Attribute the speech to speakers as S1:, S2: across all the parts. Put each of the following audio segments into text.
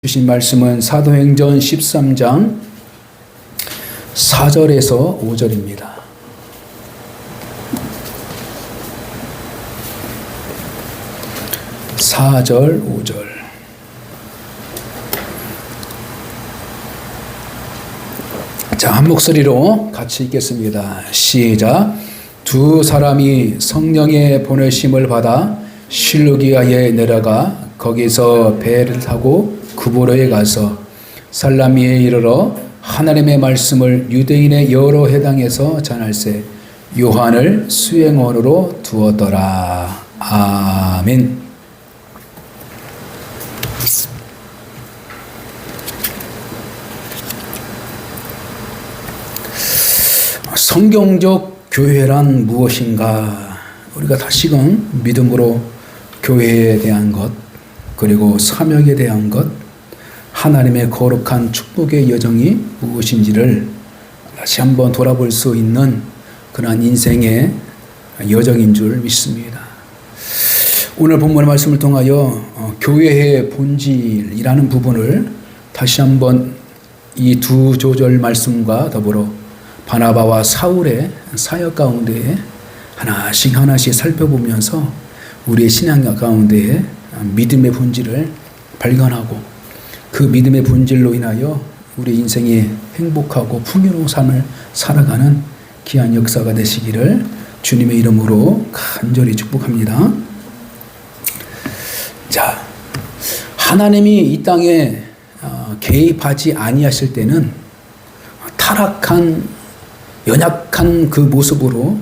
S1: 주신 말씀은 사도행전 13장 4절에서 5절입니다. (4절) (5절) 자, 한 목소리로 같이 읽겠습니다. 시작. 두 사람이 성령의 보내심을 받아 실루기아에 내려가 거기서 배를 타고 구브로에 가서 살라미에 이르러 하나님의 말씀을 유대인의 여러 회당에서 전할세 요한을 수행원으로 두었더라. 아멘. 성경적 교회란 무엇인가? 우리가 다시금 믿음으로 교회에 대한 것, 그리고 사명에 대한 것, 하나님의 거룩한 축복의 여정이 무엇인지를 다시 한번 돌아볼 수 있는 그러한 인생의 여정인 줄 믿습니다. 오늘 본문의 말씀을 통하여 교회의 본질이라는 부분을 다시 한번 이 두 조절 말씀과 더불어 바나바와 사울의 사역 가운데 하나씩 살펴보면서 우리의 신앙 가운데 믿음의 본질을 발견하고 그 믿음의 본질로 인하여 우리 인생이 행복하고 풍요로운 삶을 살아가는 귀한 역사가 되시기를 주님의 이름으로 간절히 축복합니다. 자, 하나님이 이 땅에 개입하지 아니하실 때는 타락한 연약한 그 모습으로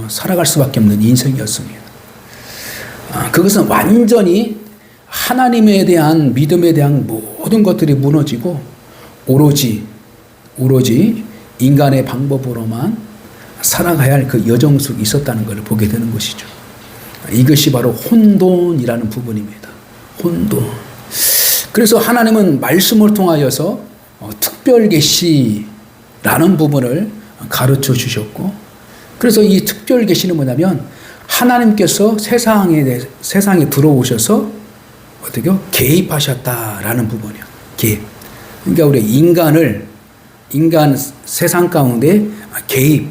S1: 살아갈 수밖에 없는 인생이었습니다. 그것은 완전히 하나님에 대한 믿음에 대한 모든 것들이 무너지고 오로지 인간의 방법으로만 살아가야 할 그 여정 속에 있었다는 것을 보게 되는 것이죠. 이것이 바로 혼돈이라는 부분입니다. 혼돈. 그래서 하나님은 말씀을 통하여서 특별 계시라는 부분을 가르쳐 주셨고, 그래서 이 특별 계시는 뭐냐면 하나님께서 세상에 들어오셔서 어떻게 개입하셨다라는 부분이요. 개입. 그러니까 우리 인간 세상 가운데 개입.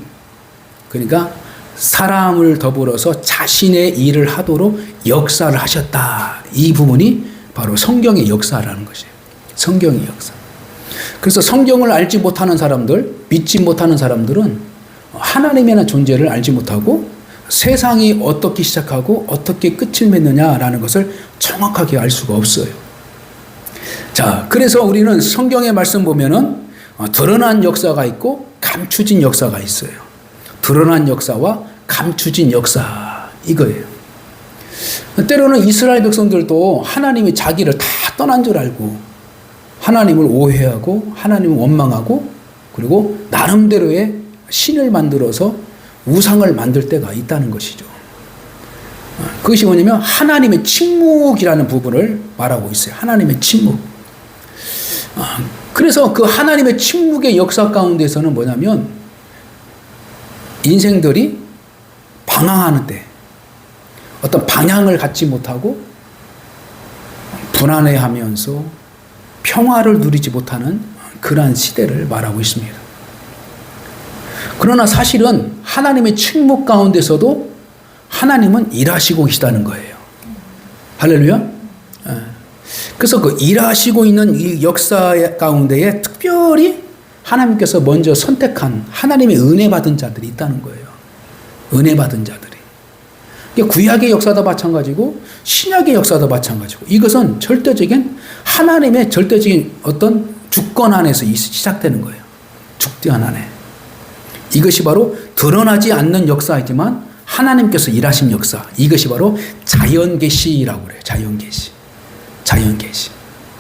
S1: 그러니까 사람을 더불어서 자신의 일을 하도록 역사를 하셨다. 이 부분이 바로 성경의 역사라는 것이에요. 성경의 역사. 그래서 성경을 알지 못하는 사람들, 믿지 못하는 사람들은 하나님의 존재를 알지 못하고 세상이 어떻게 시작하고 어떻게 끝을 맺느냐라는 것을 정확하게 알 수가 없어요. 자, 그래서 우리는 성경의 말씀 보면은 드러난 역사가 있고 감추진 역사가 있어요. 드러난 역사와 감추진 역사, 이거예요. 때로는 이스라엘 백성들도 하나님이 자기를 다 떠난 줄 알고 하나님을 오해하고 하나님을 원망하고 그리고 나름대로의 신을 만들어서 우상을 만들 때가 있다는 것이죠. 그것이 뭐냐면 하나님의 침묵이라는 부분을 말하고 있어요. 하나님의 침묵. 그래서 그 하나님의 침묵의 역사 가운데서는 뭐냐면 인생들이 방황하는 때 어떤 방향을 갖지 못하고 불안해하면서 평화를 누리지 못하는 그러한 시대를 말하고 있습니다. 그러나 사실은 하나님의 침묵 가운데서도 하나님은 일하시고 계시다는 거예요. 할렐루야. 그래서 그 일하시고 있는 이 역사 가운데에 특별히 하나님께서 먼저 선택한 하나님의 은혜 받은 자들이 있다는 거예요. 은혜 받은 자들이. 구약의 역사도 마찬가지고 신약의 역사도 마찬가지고 이것은 절대적인 하나님의 절대적인 어떤 주권 안에서 시작되는 거예요. 주권 안에. 이것이 바로 드러나지 않는 역사이지만 하나님께서 일하신 역사. 이것이 바로 자연계시라고 그래요. 자연계시. 자연계시.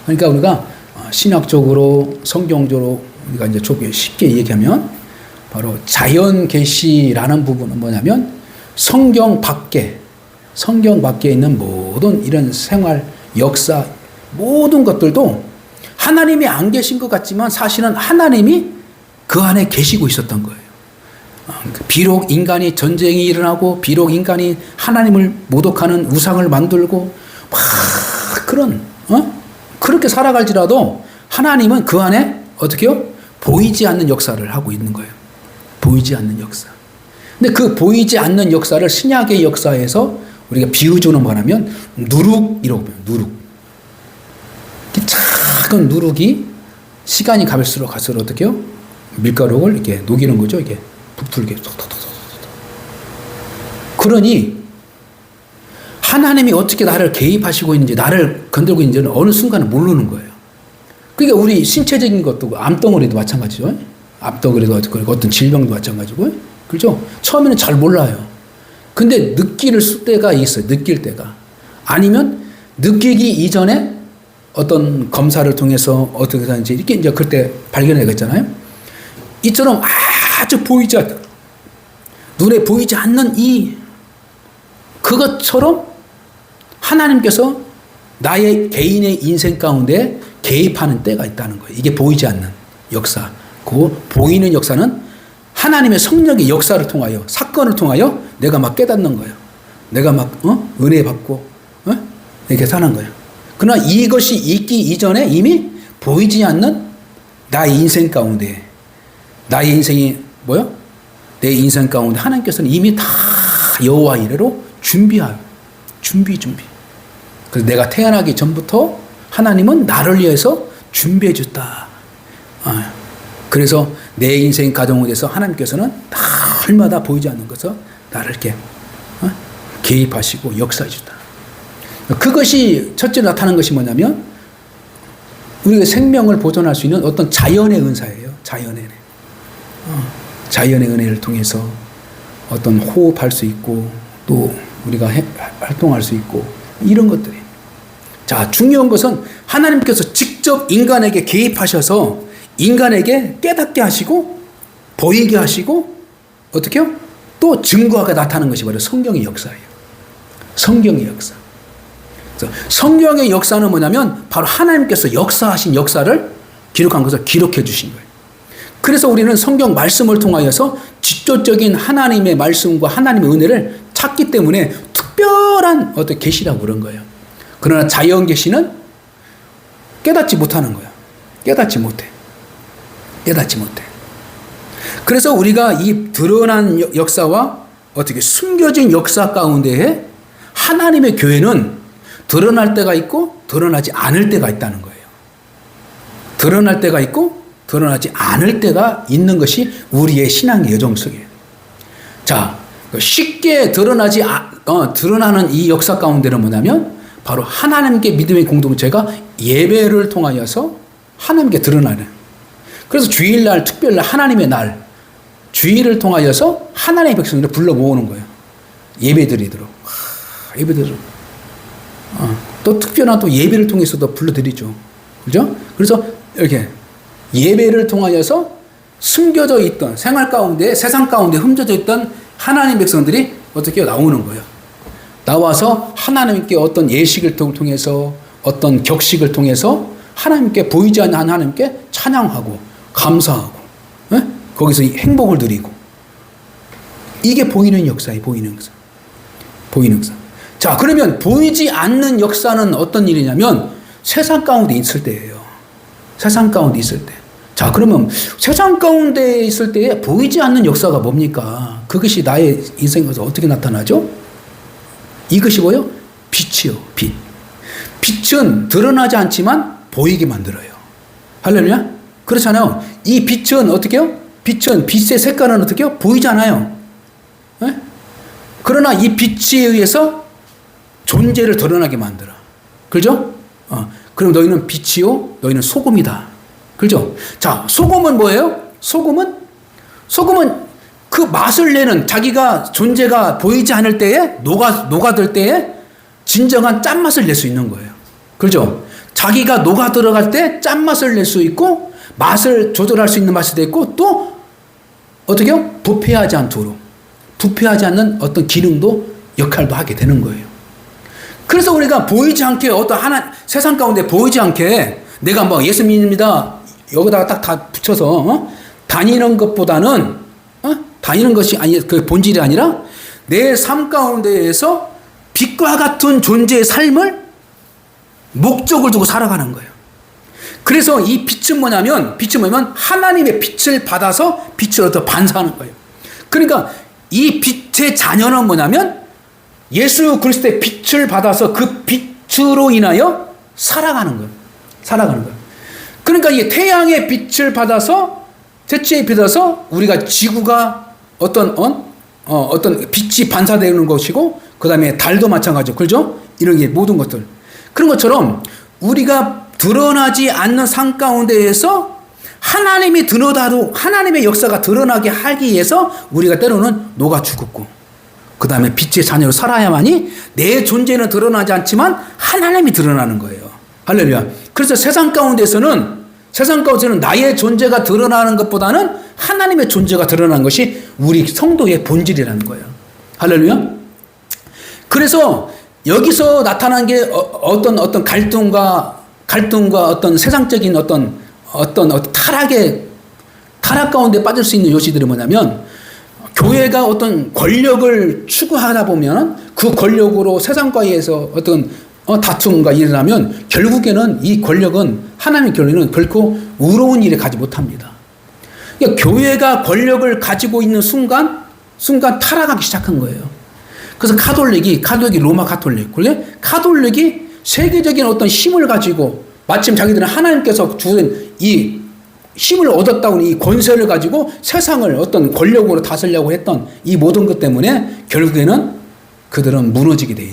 S1: 그러니까 우리가 신학적으로 성경적으로 우리가 이제 조금 쉽게 얘기하면 바로 자연계시라는 부분은 뭐냐면 성경 밖에 있는 모든 이런 생활, 역사, 모든 것들도 하나님이 안 계신 것 같지만 사실은 하나님이 그 안에 계시고 있었던 거예요. 비록 인간이 전쟁이 일어나고 비록 인간이 하나님을 모독하는 우상을 만들고 막 그런 그렇게 살아갈지라도 하나님은 그 안에 어떻게요? 보이지 않는 역사를 하고 있는 거예요. 보이지 않는 역사. 근데 그 보이지 않는 역사를 신약의 역사에서 우리가 비유주는 뭐냐면 누룩이라고 봐요. 누룩. 작은 누룩이 시간이 갈수록 어떻게요? 밀가루를 이렇게 녹이는 거죠. 이게 부풀게. 그러니 하나님이 어떻게 나를 개입하시고 있는지, 나를 건들고 있는지는 어느 순간에 모르는 거예요. 그러니까 우리 신체적인 것도 암덩어리도 마찬가지죠. 암덩어리도 어떤 질병도 마찬가지고, 그렇죠? 처음에는 잘 몰라요. 근데 느낄 때가 있어요. 느낄 때가. 아니면 느끼기 이전에 어떤 검사를 통해서 어떻게 하는지 이렇게 이제 그때 발견해야겠잖아요. 이처럼 아주 보이지 않는, 눈에 보이지 않는 그것처럼 하나님께서 나의 개인의 인생 가운데 개입하는 때가 있다는 거예요. 이게 보이지 않는 역사. 그 보이는 역사는 하나님의 성령의 역사를 통하여, 사건을 통하여 내가 막 깨닫는 거예요. 내가 막 은혜 받고 이렇게 사는 거예요. 그러나 이것이 있기 이전에 이미 보이지 않는 나의 인생 가운데, 나의 인생이 뭐요? 내 인생 가운데 하나님께서는 이미 다 여호와 이래로 준비. 그래서 내가 태어나기 전부터 하나님은 나를 위해서 준비해 줬다. 그래서 내 인생 가정에 대해서 하나님께서는 날마다 보이지 않는 것을 나를 이렇게 개입하시고 역사해 줬다. 그것이 첫째 나타나는 것이 뭐냐면 우리가 생명을 보존할 수 있는 어떤 자연의 은사예요. 자연의 은혜를 통해서 어떤 호흡할 수 있고 또 우리가 활동할 수 있고 이런 것들이. 자, 중요한 것은 하나님께서 직접 인간에게 개입하셔서 인간에게 깨닫게 하시고 보이게 하시고 어떻게요? 또 증거가 나타나는 것이 바로 성경의 역사예요. 성경의 역사. 성경의 역사는 뭐냐면 바로 하나님께서 역사하신 역사를 기록한 것을 기록해 주신 거예요. 그래서 우리는 성경 말씀을 통하여서 직접적인 하나님의 말씀과 하나님의 은혜를 찾기 때문에 특별한 어떤 계시라고 그런 거예요. 그러나 자연 계시는 깨닫지 못하는 거예요. 깨닫지 못해. 그래서 우리가 이 드러난 역사와 어떻게 숨겨진 역사 가운데에 하나님의 교회는 드러날 때가 있고 드러나지 않을 때가 있다는 거예요. 드러날 때가 있고 드러나지 않을 때가 있는 것이 우리의 신앙의 여정 속이에요. 자, 쉽게 드러나는 이 역사 가운데는 뭐냐면 바로 하나님께 믿음의 공동체가 예배를 통하여서 하나님께 드러나는. 그래서 주일날, 특별날, 하나님의 날, 주일을 통하여서 하나님의 백성들을 불러 모으는 거예요. 예배드리도록. 또 특별한 또 예배를 통해서도 불러드리죠. 그죠? 그래서 이렇게 예배를 통하여서 숨겨져 있던 생활 가운데, 세상 가운데 흠져져 있던 하나님 백성들이 어떻게 나오는 거예요. 나와서 하나님께 어떤 예식을 통해서 어떤 격식을 통해서 하나님께 보이지 않는 하나님께 찬양하고 감사하고 거기서 행복을 누리고 이게 보이는 역사예요. 보이는 역사. 자, 그러면 보이지 않는 역사는 어떤 일이냐면 세상 가운데 있을 때예요. 세상 가운데 있을 때. 자, 그러면 세상 가운데 있을 때에 보이지 않는 역사가 뭡니까? 그것이 나의 인생에서 어떻게 나타나죠? 이것이 뭐예요? 빛이요. 빛. 빛은 드러나지 않지만 보이게 만들어요. 할렐루야? 그렇잖아요. 이 빛은 어떻게 해요? 빛의 색깔은 어떻게 해요? 보이지 않아요. 네? 그러나 이 빛에 의해서 존재를 드러나게 만들어. 그죠? 그럼 너희는 빛이요, 너희는 소금이다. 그죠? 자, 소금은 뭐예요? 소금은 그 맛을 내는 자기가 존재가 보이지 않을 때에 녹아들 때에 진정한 짠맛을 낼 수 있는 거예요. 그죠? 자기가 녹아 들어갈 때 짠맛을 낼 수 있고 맛을 조절할 수 있는 맛이 있고 또 어떻게 해요? 부패하지 않도록 부패하지 않는 어떤 기능도 역할도 하게 되는 거예요. 그래서 우리가 보이지 않게 어떤 세상 가운데 보이지 않게 내가 뭐 예수 믿습니다 여기다가 딱 다 붙여서 다니는 것보다는 다니는 것이 그 본질이 아니라 내 삶 가운데에서 빛과 같은 존재의 삶을 목적을 두고 살아가는 거예요. 그래서 이 빛은 뭐냐면 하나님의 빛을 받아서 빛을 얻어 반사하는 거예요. 그러니까 이 빛의 자녀는 뭐냐면 예수 그리스도의 빛을 받아서 그 빛으로 인하여 살아가는 거예요. 살아가는 거예요. 그러니까 이 태양의 빛을 받아서 태초에 빛어서 우리가 지구가 어떤 빛이 반사되는 것이고, 그 다음에 달도 마찬가지고, 그렇죠? 이런 게 모든 것들. 그런 것처럼 우리가 드러나지 않는 삶 가운데에서 하나님이 드러나도 하나님의 역사가 드러나게 하기 위해서 우리가 때로는 녹아 죽었고, 그 다음에 빛의 자녀로 살아야만이 내 존재는 드러나지 않지만 하나님이 드러나는 거예요. 할렐루야. 그래서 세상 가운데서는 나의 존재가 드러나는 것보다는 하나님의 존재가 드러나는 것이 우리 성도의 본질이라는 거예요. 할렐루야. 그래서 여기서 나타난 게 어떤 갈등과 어떤 세상적인 어떤 타락 가운데 빠질 수 있는 요소들이 뭐냐면, 교회가 어떤 권력을 추구하다 보면 그 권력으로 세상과에서 어떤 다툼과 일어나면 결국에는 이 권력은, 하나님의 권력은 결코 의로운 일에 가지 못합니다. 그러니까 교회가 권력을 가지고 있는 순간 타락하기 시작한 거예요. 그래서 카톨릭이 로마 카톨릭이 세계적인 어떤 힘을 가지고, 마침 자기들은 하나님께서 주신 이 힘을 얻었다고 이 권세를 가지고 세상을 어떤 권력으로 다스리려고 했던 이 모든 것 때문에 결국에는 그들은 무너지게 돼.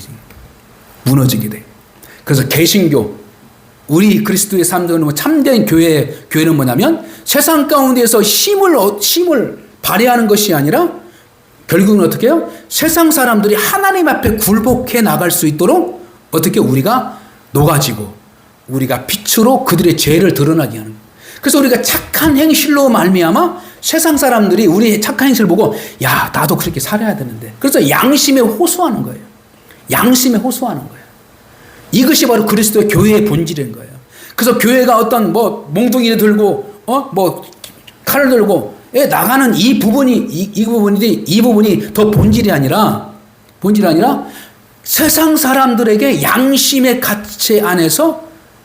S1: 그래서 개신교, 우리 그리스도의 사람들은 참된 교회는 뭐냐면 세상 가운데서 힘을 발휘하는 것이 아니라 결국은 어떻게 해요? 세상 사람들이 하나님 앞에 굴복해 나갈 수 있도록 어떻게 우리가 녹아지고 우리가 빛으로 그들의 죄를 드러나게 하는 거예요. 그래서 우리가 착한 행실로 말미암아 세상 사람들이 우리의 착한 행실을 보고, 야, 나도 그렇게 살아야 되는데. 그래서 양심에 호소하는 거예요. 이것이 바로 그리스도의 교회의 본질인 거예요. 그래서 교회가 어떤 몽둥이를 들고 칼을 들고 나가는 이 부분이 더 본질이 아니라 세상 사람들에게 양심의 가치 안에서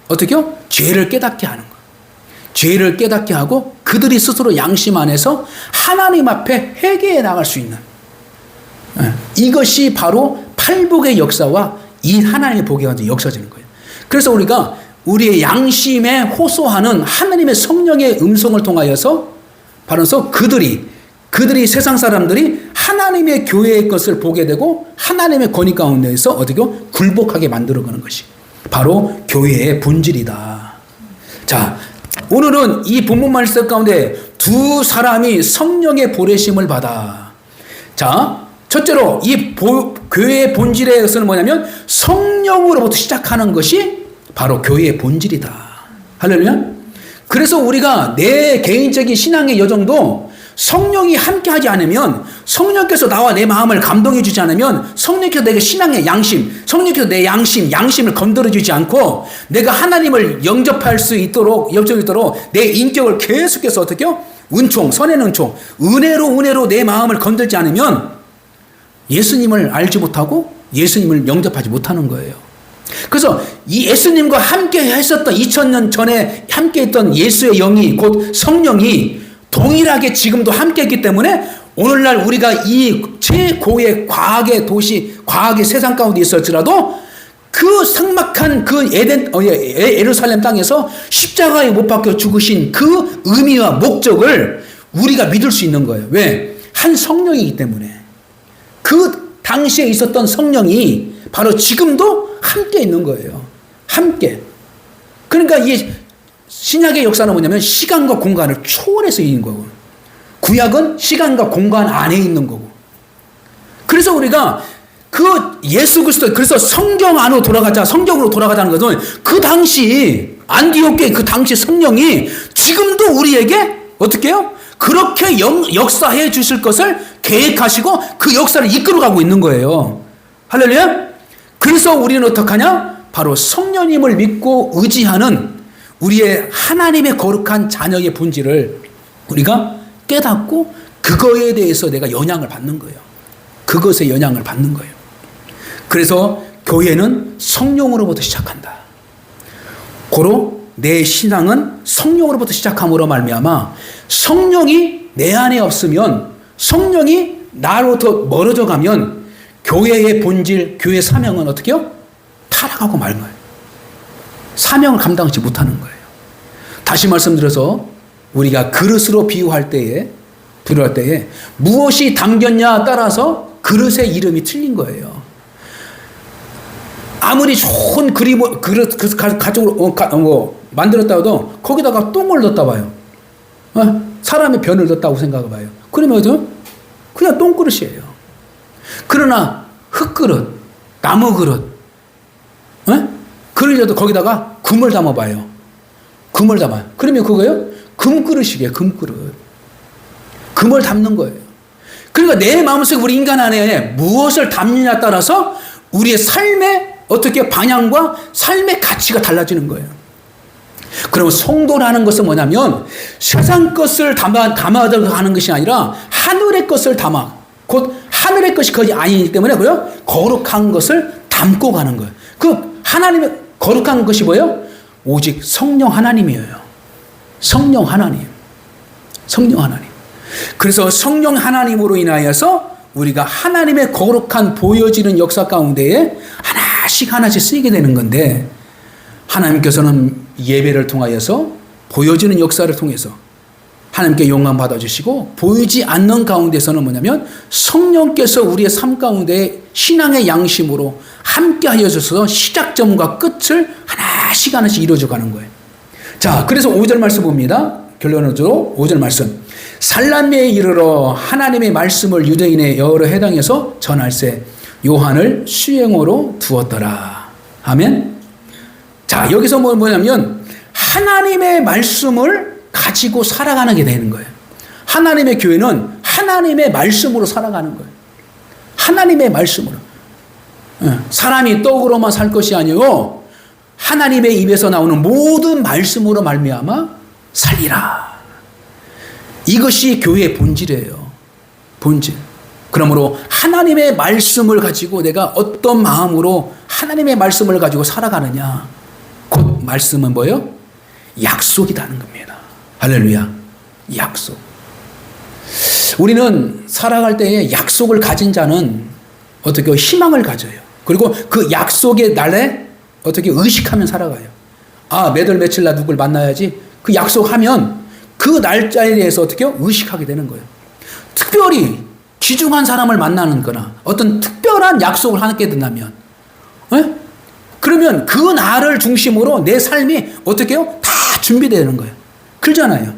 S1: 어떻게요? 죄를 깨닫게 하는 거예요. 죄를 깨닫게 하고 그들이 스스로 양심 안에서 하나님 앞에 회개해 나갈 수 있는, 이것이 바로 팔복의 역사와 이 하나님의 복의 역사지는 거예요. 그래서 우리가 우리의 양심에 호소하는 하나님의 성령의 음성을 통하여서 바로 그들이 세상 사람들이 하나님의 교회의 것을 보게 되고 하나님의 권위 가운데에서 어떻게 굴복하게 만들어가는 것이 바로 교회의 본질이다. 자, 오늘은 이 본문 말씀 가운데 두 사람이 성령의 보내심을 받아. 자, 첫째로 이 교회의 본질의 것은 뭐냐면 성령으로부터 시작하는 것이 바로 교회의 본질이다. 할렐루야. 그래서 우리가 내 개인적인 신앙의 여정도 성령이 함께하지 않으면, 성령께서 나와 내 마음을 감동해 주지 않으면, 성령께서 내게 신앙의 양심, 성령께서 내 양심을 건드려 주지 않고 내가 하나님을 영접할 수 있도록 내 인격을 계속해서 어떻게요? 선의 은총, 은혜로 내 마음을 건들지 않으면 예수님을 알지 못하고 예수님을 영접하지 못하는 거예요. 그래서 이 예수님과 함께 했었던 2000년 전에 함께 했던 예수의 영이 곧 성령이 동일하게 지금도 함께 했기 때문에 오늘날 우리가 이 최고의 과학의 세상 가운데 있을지라도 그 삭막한 그 예루살렘 땅에서 십자가에 못 박혀 죽으신 그 의미와 목적을 우리가 믿을 수 있는 거예요. 왜? 한 성령이기 때문에. 그 당시에 있었던 성령이 바로 지금도 함께 있는 거예요. 함께. 그러니까 이 신약의 역사는 뭐냐면 시간과 공간을 초월해서 있는 거고, 구약은 시간과 공간 안에 있는 거고. 그래서 우리가 그 예수 그리스도, 그래서 성경으로 돌아가자는 것은 그 당시 안디옥교회 그 당시 성령이 지금도 우리에게 어떻게 해요? 그렇게 역사해 주실 것을 계획하시고 그 역사를 이끌어가고 있는 거예요. 할렐루야. 그래서 우리는 어떡하냐? 바로 성령님을 믿고 의지하는 우리의 하나님의 거룩한 자녀의 본질을 우리가 깨닫고 그거에 대해서 내가 영향을 받는 거예요. 그것에 영향을 받는 거예요. 그래서 교회는 성령으로부터 시작한다. 고로 내 신앙은 성령으로부터 시작함으로 말미암아 성령이 내 안에 없으면, 성령이 나로부터 멀어져 가면 교회의 본질, 교회의 사명은 어떻게요? 타락하고 말 거예요. 사명을 감당하지 못하는 거예요. 다시 말씀드려서 우리가 그릇으로 비유할 때에 무엇이 담겼냐 따라서 그릇의 이름이 틀린 거예요. 아무리 좋은 그릇 가족으로 만들었다 해도 거기다가 똥을 넣었다 봐요. 사람의 변을 넣었다고 생각해 봐요. 그러면 그냥 똥그릇이에요. 그러나 흙그릇, 나무 그릇, 그릇이라도 거기다가 금을 담아봐요. 금을 담아요. 그러면 그거예요? 금그릇이에요. 금그릇. 금을 담는 거예요. 그러니까 내 마음속에 우리 인간 안에 무엇을 담느냐에 따라서 우리의 삶의 어떻게 방향과 삶의 가치가 달라지는 거예요. 그럼 성도라는 것은 뭐냐면 세상 것을 담아들고 하는 것이 아니라 하늘의 것을 곧 하늘의 것이 거의 아니기 때문에 뭐요? 거룩한 것을 담고 가는 거예요. 그 하나님의 거룩한 것이 뭐예요? 오직 성령 하나님이에요. 성령 하나님. 성령 하나님. 그래서 성령 하나님으로 인하여서 우리가 하나님의 거룩한 보여지는 역사 가운데에 하나씩 쓰이게 되는 건데, 하나님께서는 예배를 통하여서 보여지는 역사를 통해서 하나님께 영광 받아주시고, 보이지 않는 가운데서는 뭐냐면 성령께서 우리의 삶 가운데 신앙의 양심으로 함께 하여 주셔서 시작점과 끝을 하나씩 이루어져 가는 거예요. 자, 그래서 5절 말씀 봅니다. 결론적으로 5절 말씀. 살람미에 이르러 하나님의 말씀을 유대인의 여러 해당에서 전할세 요한을 수행으로 두었더라. 아멘. 자, 여기서 뭐냐면 하나님의 말씀을 가지고 살아가는 게 되는 거예요. 하나님의 교회는 하나님의 말씀으로 살아가는 거예요. 하나님의 말씀으로. 사람이 떡으로만 살 것이 아니고 하나님의 입에서 나오는 모든 말씀으로 말미암아 살리라. 이것이 교회의 본질이에요. 본질. 그러므로 하나님의 말씀을 가지고 내가 어떤 마음으로 하나님의 말씀을 가지고 살아가느냐. 곧 말씀은 뭐예요? 약속이라는 겁니다. 할렐루야. 약속. 우리는 살아갈 때에 약속을 가진 자는 어떻게 희망을 가져요. 그리고 그 약속의 날에 어떻게 의식하면 살아가요. 몇 월 며칠 날 누굴 만나야지. 그 약속하면 그 날짜에 대해서 어떻게 의식하게 되는 거예요. 특별히 귀중한 사람을 만나는 거나 어떤 특별한 약속을 하게 된다면, 그러면 그 날을 중심으로 내 삶이 어떻게 해요? 다 준비되는 거예요. 그러잖아요.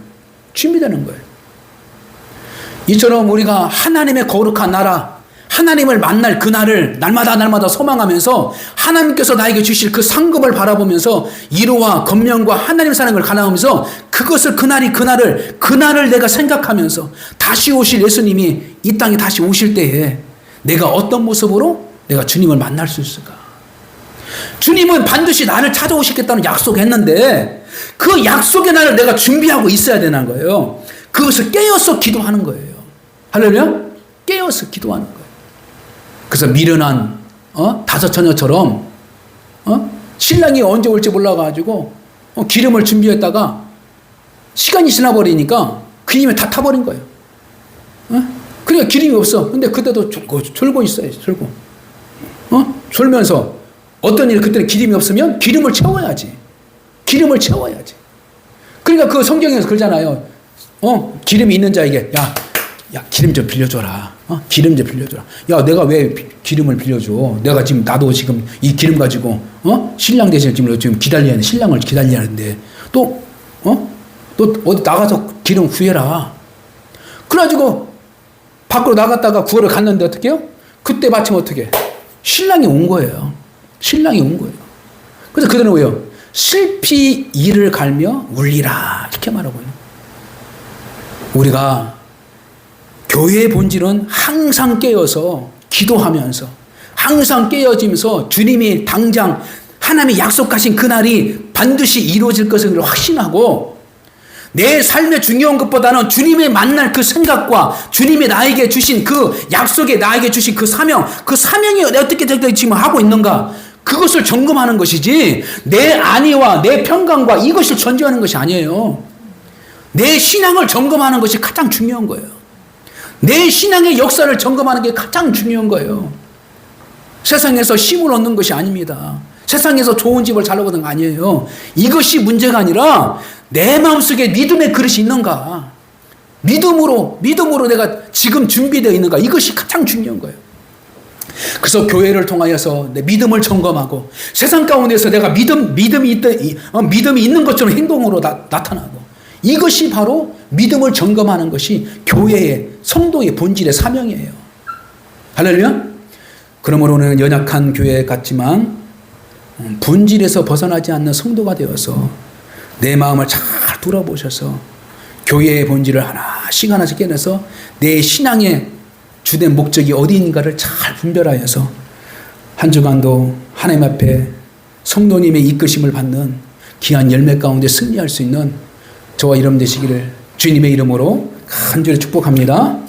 S1: 준비되는 거예요. 이처럼 우리가 하나님의 거룩한 나라, 하나님을 만날 그 날을 날마다 소망하면서 하나님께서 나에게 주실 그 상급을 바라보면서 이루와 권면과 하나님 사는 걸 가나하면서 그것을 그날을 내가 생각하면서 다시 오실 예수님이 이 땅에 다시 오실 때에 내가 어떤 모습으로 내가 주님을 만날 수 있을까? 주님은 반드시 나를 찾아오시겠다는 약속했는데 그 약속의 날을 내가 준비하고 있어야 되는 거예요. 그것을 깨어서 기도하는 거예요. 할렐루야? 깨어서 기도하는 거예요. 그래서 미련한 다섯 처녀처럼 신랑이 언제 올지 몰라가지고 기름을 준비했다가 시간이 지나버리니까 기름이 다 타버린 거예요. 그러니까 기름이 없어. 근데 그때도 졸고 있어요. 졸면서 어떤 일 그때는 기름이 없으면 기름을 채워야지. 그러니까 그 성경에서 그러잖아요. 기름이 있는 자에게 야 기름 좀 빌려줘라. 기름 좀 빌려줘라. 야 내가 왜 기름을 빌려줘? 나도 지금 이 기름 가지고 신랑 대신 지금 기다려야 돼. 신랑을 기다려야 하는데 또 어디 나가서 기름 구해라. 그래가지고 밖으로 나갔다가 구하러 갔는데 어떻게 해요? 그때 마침 어떻게 신랑이 온 거예요. 그래서 그들은 왜요? 슬피 이를 갈며 울리라 이렇게 말하고 있는. 우리가 교회의 본질은 항상 깨어서 기도하면서 항상 깨어지면서 주님이 당장 하나님이 약속하신 그날이 반드시 이루어질 것을 확신하고 내 삶의 중요한 것보다는 주님의 만날 그 생각과 주님이 나에게 주신 그 약속에 나에게 주신 그 사명이 어떻게 지금 하고 있는가, 그것을 점검하는 것이지 내 안위와 내 평강과 이것을 전제하는 것이 아니에요. 내 신앙을 점검하는 것이 가장 중요한 거예요. 내 신앙의 역사를 점검하는 게 가장 중요한 거예요. 세상에서 힘을 얻는 것이 아닙니다. 세상에서 좋은 집을 잘 얻는 거 아니에요. 이것이 문제가 아니라 내 마음속에 믿음의 그릇이 있는가, 믿음으로 내가 지금 준비되어 있는가, 이것이 가장 중요한 거예요. 그래서 교회를 통하여서 내 믿음을 점검하고 세상 가운데서 내가 믿음이 있는 것처럼 행동으로 나타나고, 이것이 바로 믿음을 점검하는 것이 교회의 성도의 본질의 사명이에요. 할렐루야. 그러므로 오늘 연약한 교회 같지만 본질에서 벗어나지 않는 성도가 되어서 내 마음을 잘 돌아보셔서 교회의 본질을 하나씩 깨내서 내 신앙의 주된 목적이 어디인가를 잘 분별하여서 한 주간도 하나님 앞에 성도님의 이끄심을 받는 귀한 열매 가운데 승리할 수 있는 저와 여러분 되시기를 주님의 이름으로 간절히 축복합니다.